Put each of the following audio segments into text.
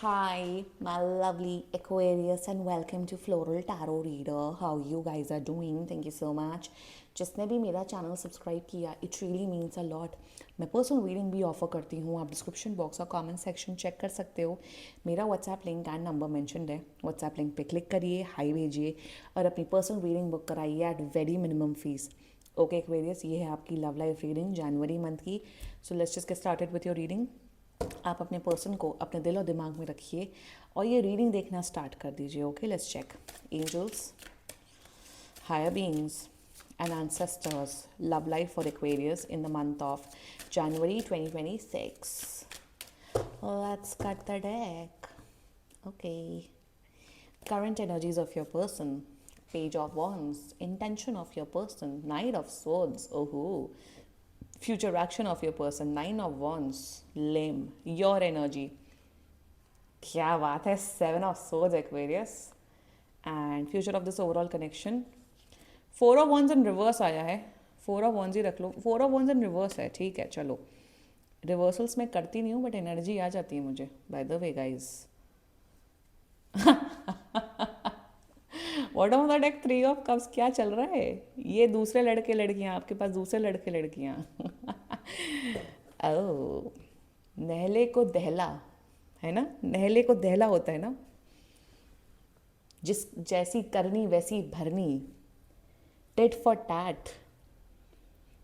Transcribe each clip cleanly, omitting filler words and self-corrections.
Hi, my lovely Aquarius, and welcome to Floral Tarot Reader. How you guys are doing? Thank you so much. जिसने भी मेरा channel subscribe किया, it really means a lot. मैं personal reading भी offer करती हूँ. आप description box और कमेंट सेक्शन चेक कर सकते हो. मेरा WhatsApp link and number mentioned है. व्हाट्सएप लिंक पे क्लिक करिए, हाई भेजिए और अपनी पर्सनल रीडिंग बुक कराइए at very minimum fees. Okay Aquarius, ये है आपकी लव लाइफ रीडिंग जनवरी मंथ की. So let's just get started with your reading. आप अपने पर्सन को अपने दिल और दिमाग में रखिए और ये रीडिंग देखना स्टार्ट कर दीजिए. Okay, let's check. Angels, higher beings and ancestors, love life for Aquarius in the month of January 2026. Let's cut the deck. Okay. Current energies of your person. Page of Wands. Intention of your person. Knight of Swords. Oh. Future action of your person. Nine of Wands. Limb. Your energy. क्या बात है. Seven of Swords, Aquarius. And future of this overall connection. Four of ones in reverse आया है. Four of ones ही रख लो. Four of ones in reverse है. ठीक है, चलो. रिवर्सल्स मैं करती नहीं हूँ बट एनर्जी आ जाती है मुझे. By the way guys, bottom of the deck three of cups. क्या चल रहा है? ये दूसरे लड़के लड़कियाँ, आपके पास दूसरे लड़के लड़कियाँ. ओ, नहले को दहला है ना. नहले को दहला होता है ना. जिस जैसी करनी वैसी भरनी. tit for tat.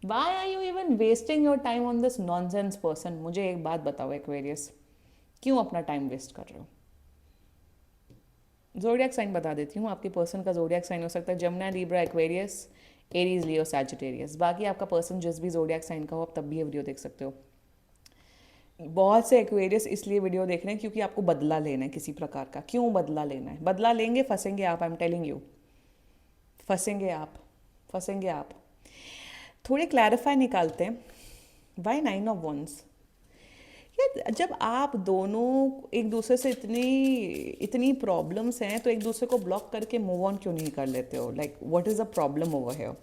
Why are you even wasting your time on this nonsense person? मुझे एक बात बताओ एक्वेरियस, क्यों अपना टाइम वेस्ट कर रहे हो? जोडियक साइन बता देती हूँ. आपके पर्सन का जोडियक साइन हो सकता है जमुना, लिब्रा, एक्वेरियस, एरीज, लियो, सैजिटेरियस. बाकी आपका पर्सन जिस भी जोडियक साइन का हो, आप तब भी ये वीडियो देख सकते हो. बहुत से एक्वेरियस इसलिए वीडियो देख रहे हैं क्योंकि आपको बदला लेना है किसी प्रकार का. क्यों बदला लेना है? बदला लेंगे फंसेंगे आप. आई एम टेलिंग यू, फंसेंगे आप, फंसेंगे आप. थोड़े क्लैरिफाई निकालते हैं. Why nine of wands? यार, जब आप दोनों एक दूसरे से इतनी इतनी प्रॉब्लम्स हैं तो एक दूसरे को ब्लॉक करके मूव ऑन क्यों नहीं कर लेते हो? Like what is the problem over here?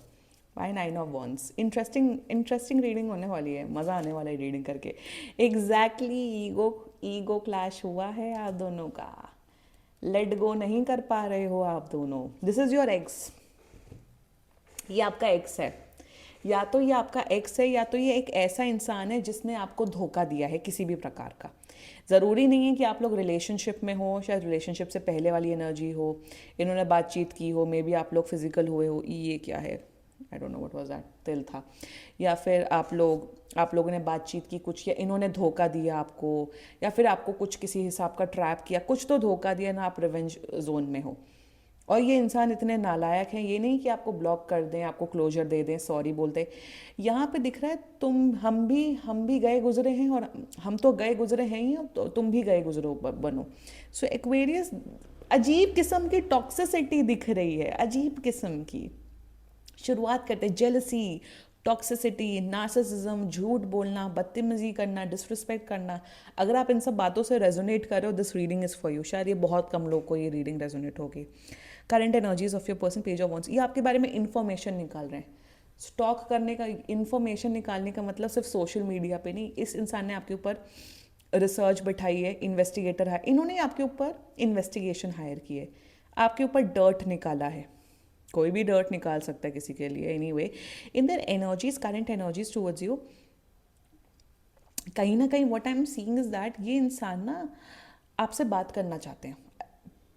Why nine of wands? Interesting reading होने वाली है. मज़ा आने वाला है रीडिंग करके. एग्जैक्टली. ईगो क्लैश हुआ है आप दोनों का. लेट गो नहीं कर पा रहे हो आप दोनों. This is your x. ये आपका एक्स है. या तो ये आपका एक्स है या तो ये एक ऐसा इंसान है जिसने आपको धोखा दिया है किसी भी प्रकार का. ज़रूरी नहीं है कि आप लोग रिलेशनशिप में हो. शायद रिलेशनशिप से पहले वाली एनर्जी हो. इन्होंने बातचीत की हो. मे बी आप लोग फिजिकल हुए हो. ये क्या है? I don't know what was that. तिल था. या फिर आप लोगों ने बातचीत की कुछ, या इन्होंने धोखा दिया आपको, या फिर आपको कुछ किसी हिसाब का ट्रैप किया. कुछ तो धोखा दिया ना. आप रिवेंज जोन में हो. और ये इंसान इतने नालायक हैं. ये नहीं कि आपको ब्लॉक कर दें, आपको क्लोजर दे दें, सॉरी बोलते. यहाँ पे दिख रहा है हम भी गए गुजरे हैं. और हम तो गए गुजरे हैं ही, तो तुम भी गए गुजरो बनो. सो एक्वेरियस, अजीब किस्म की टॉक्सिसिटी दिख रही है. अजीब किस्म की. शुरुआत करते हैं. जेलसी, टॉक्सिसिटी, नार्सिसिज्म, झूठ बोलना, बदतमीजी करना, डिसरिस्पेक्ट करना. अगर आप इन सब बातों से रेजोनेट कर रहे हो, this reading is for you. शायद ये बहुत कम लोग को ये रीडिंग रेजोनेट होगी. Current energies of your person, page of wands. ये आपके बारे में इंफॉर्मेशन निकाल रहे हैं. स्टॉक करने का, इंफॉर्मेशन निकालने का मतलब सिर्फ सोशल मीडिया पे नहीं. इस इंसान ने आपके ऊपर रिसर्च बैठाई है. इन्वेस्टिगेटर है. इन्होंने आपके ऊपर इन्वेस्टिगेशन हायर की है. आपके ऊपर डर्ट निकाला है. कोई भी डर्ट निकाल सकता है किसी के लिए. Any way, in their energies, current energies towards you, कहीं ना कहीं what I am seeing is that ये इंसान ना आपसे बात करना चाहते हैं.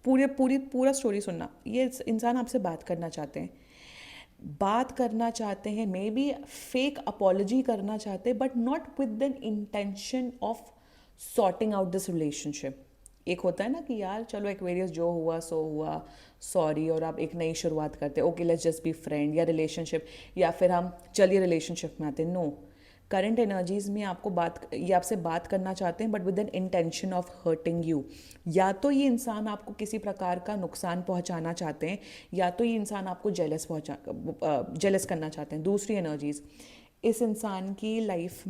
पूरा स्टोरी सुनना. ये इंसान आपसे बात करना चाहते हैं. बात करना चाहते हैं. मे बी फेक अपॉलॉजी करना चाहते हैं, but not with an intention of sorting out this relationship. एक होता है ना कि यार चलो एक्वेरियस, जो हुआ सो हुआ, सॉरी, और आप एक नई शुरुआत करते हैं. Okay, let's just be friend या रिलेशनशिप, या फिर हम चलिए रिलेशनशिप में आते हैं. नो. करंट एनर्जीज में ये आपसे बात करना चाहते हैं but with an intention of hurting you. या तो ये इंसान आपको किसी प्रकार का नुकसान पहुंचाना चाहते हैं, या तो ये इंसान आपको जेलस करना चाहते हैं. दूसरी एनर्जीज, इस इंसान की लाइफ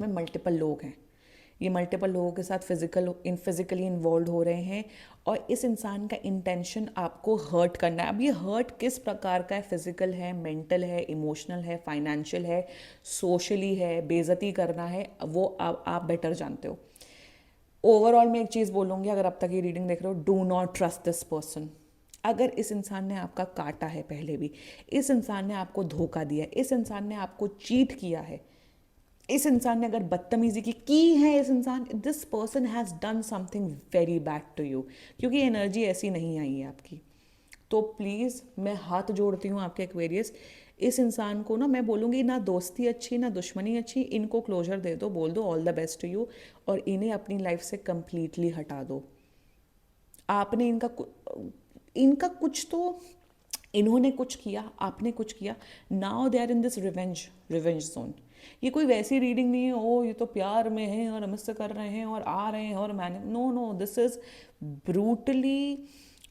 में मल्टीपल लोग हैं. ये मल्टीपल लोगों के साथ फिजिकली इन्वॉल्व हो रहे हैं. और इस इंसान का इंटेंशन आपको हर्ट करना है. अब ये हर्ट किस प्रकार का है? फिजिकल है, मेंटल है, इमोशनल है, फाइनेंशियल है, सोशली है, बेइज्जती करना है, वो आप बेटर जानते हो. ओवरऑल मैं एक चीज़ बोलूँगी, अगर अब तक ये रीडिंग देख रहे हो, do not trust this person. अगर इस इंसान ने आपका काटा है पहले भी, इस इंसान ने आपको धोखा दिया है, इस इंसान ने आपको चीट किया है, इस इंसान ने अगर बदतमीजी की है, इस इंसान, this person has done something very bad to you, क्योंकि एनर्जी ऐसी नहीं आई है आपकी। तो प्लीज़ मैं हाथ जोड़ती हूँ आपके एक्वेरियस, इस इंसान को ना मैं बोलूँगी, ना दोस्ती अच्छी ना दुश्मनी अच्छी, इनको क्लोजर दे दो, बोल दो all the best to you, और इन्हें अपनी लाइफ से कंप्लीटली हटा दो। आपने इनका कुछ तो, इन्होंने कुछ किया, आपने कुछ किया, now they are in this revenge zone. ये कोई वैसी रीडिंग नहीं है ओ ये तो प्यार में है और मिस कर रहे हैं और आ रहे हैं और मैंने, no no, this is brutally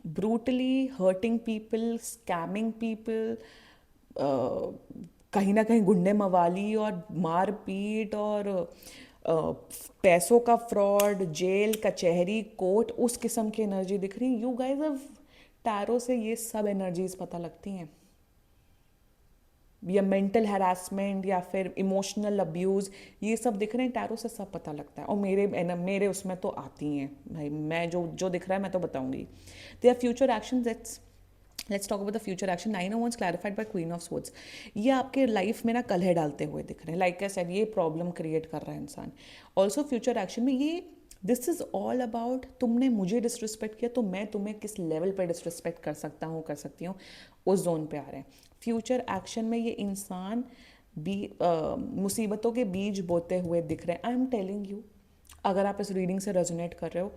brutally hurting people, scamming people, कहीं ना कहीं गुंडे मवाली और मारपीट और पैसों का फ्रॉड, जेल, कचहरी, कोर्ट, उस किस्म की एनर्जी दिख रही। यू गाइज अब टैरो से ये सब एनर्जीज पता लगती हैं, या मेंटल हैरासमेंट या फिर इमोशनल अब्यूज़, ये सब दिख रहे हैं टैरो से, सब पता लगता है। और मेरे उसमें तो आती हैं भाई, मैं जो जो दिख रहा है मैं तो बताऊंगी। They are future action, let's talk about the future action. 9 of wands clarified by queen of swords. ये आपके लाइफ में ना कलह डालते हुए दिख रहे हैं, लाइक आई सेड, ये प्रॉब्लम क्रिएट कर रहा है इंसान। ऑल्सो फ्यूचर एक्शन में ये, दिस इज़ ऑल अबाउट, तुमने मुझे डिसरिस्पेक्ट किया तो मैं तुम्हें किस लेवल पर डिसरिस्पेक्ट कर सकता हूँ, कर सकती हूँ, उस जोन पे आ रहे हैं। फ्यूचर एक्शन में ये इंसान मुसीबतों के बीज बोते हुए दिख रहे हैं। आई एम टेलिंग यू, अगर आप इस रीडिंग से रेजोनेट कर रहे हो,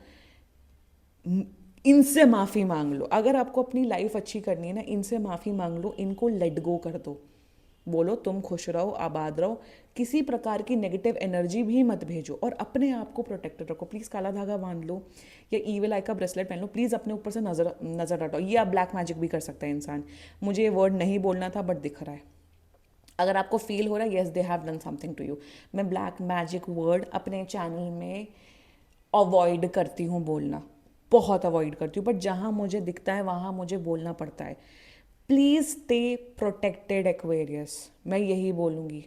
इनसे माफ़ी मांग लो। अगर आपको अपनी लाइफ अच्छी करनी है ना, इनसे माफ़ी मांग लो, इनको लेट गो कर दो, बोलो तुम खुश रहो, आबाद रहो, किसी प्रकार की नेगेटिव एनर्जी भी मत भेजो, और अपने आप को प्रोटेक्टेड रखो। प्लीज़ काला धागा बांध लो या ईविल आई का ब्रेसलेट पहन लो, प्लीज़ अपने ऊपर से नज़र हटाओ। ये आप ब्लैक मैजिक भी कर सकते हैं इंसान, मुझे ये वर्ड नहीं बोलना था बट दिख रहा है। अगर आपको फील हो रहा है yes they have done something to you, मैं ब्लैक मैजिक वर्ड अपने चैनल में अवॉइड करती हूँ बोलना, बहुत अवॉइड करती हूँ, बट जहाँ मुझे दिखता है वहाँ मुझे बोलना पड़ता है। प्लीज़ स्टे प्रोटेक्टेड एक्वेरियस, मैं यही बोलूँगी।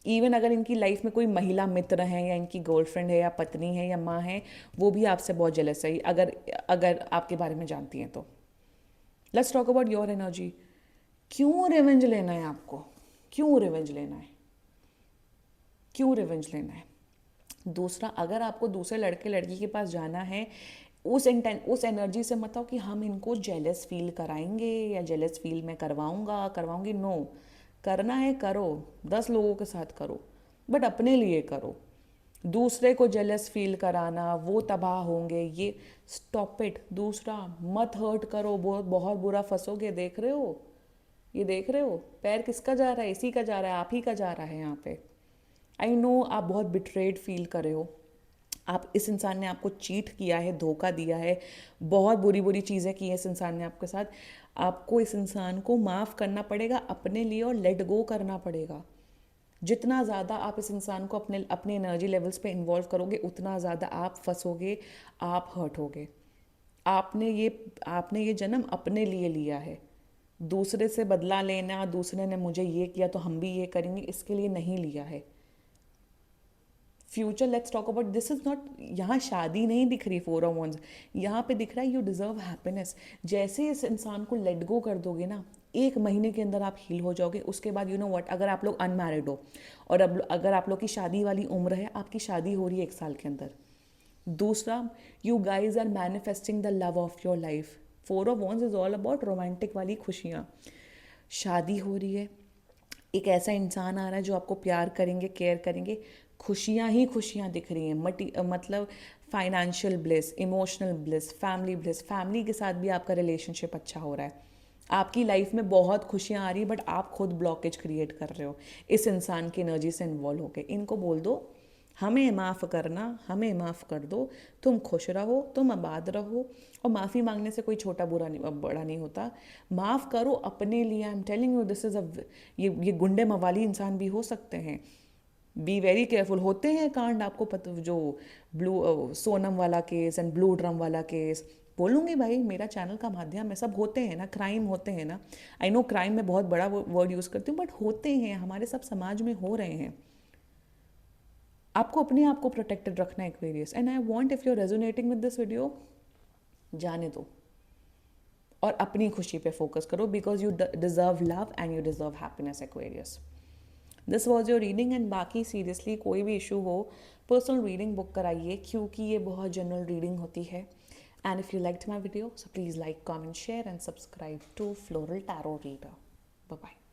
इवन अगर इनकी लाइफ में कोई महिला मित्र है या इनकी गर्लफ्रेंड है या पत्नी है या माँ है, वो भी आपसे बहुत जेलस है अगर अगर आपके बारे में जानती हैं तो। Let's talk about your energy. क्यों रिवेंज लेना है आपको, क्यों रिवेंज लेना है, क्यों रिवेंज लेना है? दूसरा, अगर आपको दूसरे लड़के लड़की के पास जाना है, उस एनर्जी से मत आओ कि हम इनको जेलस फील कराएंगे या जेलस फील मैं करवाऊंगा करवाऊंगी। नो, करना है करो, 10 लोगों के साथ करो, बट अपने लिए करो। दूसरे को जेलस फील कराना, वो तबाह होंगे, ये स्टॉप इट। दूसरा, मत हर्ट करो, बहुत बहुत बुरा फंसोगे। देख रहे हो, ये देख रहे हो पैर किसका जा रहा है, इसी का जा रहा है, आप ही का जा रहा है यहाँ पे। आई नो आप बहुत बिट्रेड फील कर रहे हो, आप, इस इंसान ने आपको चीट किया है, धोखा दिया है, बहुत बुरी बुरी चीज़ें की हैं इस इंसान ने आपके साथ। आपको इस इंसान को माफ़ करना पड़ेगा अपने लिए, और लेट गो करना पड़ेगा। जितना ज़्यादा आप इस इंसान को अपने अपने एनर्जी लेवल्स पे इन्वॉल्व करोगे, उतना ज़्यादा आप फंसोगे, आप हर्ट होगे। आपने ये जन्म अपने लिए लिया है। दूसरे से बदला लेना, दूसरे ने मुझे ये किया तो हम भी ये करेंगे, इसके लिए नहीं लिया है। Future, let's talk about, this is not, यहाँ शादी नहीं दिख रही 4 ऑफ वंस, यहाँ पे दिख रहा है यू डिजर्व हैप्पीनेस। जैसे इस इंसान को लेट गो कर दोगे ना, 1 महीने के अंदर आप हील हो जाओगे। उसके बाद यू नो व्हाट, अगर आप लोग अनमैरिड हो और अब अगर आप लोग की शादी वाली उम्र है, आपकी शादी हो रही है 1 साल के अंदर। दूसरा, you guys are manifesting the love of your life. 4 of wands is all about romantic वाली खुशियाँ। शादी हो रही है, एक ऐसा इंसान आ रहा है जो आपको प्यार करेंगे, केयर करेंगे, खुशियाँ ही खुशियाँ दिख रही हैं। मतलब financial bliss, emotional bliss, family bliss, family के साथ भी आपका रिलेशनशिप अच्छा हो रहा है। आपकी लाइफ में बहुत खुशियाँ आ रही है, बट आप खुद ब्लॉकेज क्रिएट कर रहे हो इस इंसान की एनर्जी से इन्वॉल्व होकर। इनको बोल दो हमें माफ़ करना, हमें माफ़ कर दो, तुम खुश रहो, तुम आबाद रहो। और माफ़ी मांगने से कोई छोटा बुरा नहीं, बड़ा नहीं होता। माफ़ करो अपने लिए। आई am telling you this is ये गुंडे मवाली इंसान भी हो सकते हैं, बी वेरी केयरफुल। होते हैं कांड, आपको पता, जो सोनम वाला केस एंड ब्लू ड्रम वाला केस, बोलूँगी भाई मेरा चैनल का माध्यम है, सब होते हैं ना, क्राइम होते हैं ना। आई नो क्राइम में बहुत बड़ा वर्ड यूज़ करती हूँ, बट होते हैं, हमारे सब समाज में हो रहे हैं। आपको अपने आप को प्रोटेक्टेड रखना है Aquarius. And I want if you are resonating with this video, जाने दो और अपनी खुशी पे फोकस करो, because you deserve love and you deserve happiness Aquarius. This was your reading. And बाकी सीरियसली कोई भी इशू हो, पर्सनल रीडिंग बुक कराइए, क्योंकि ये बहुत जनरल रीडिंग होती है। And if you liked my video, so please like, comment, share and subscribe to Floral Tarot Reader. Bye bye.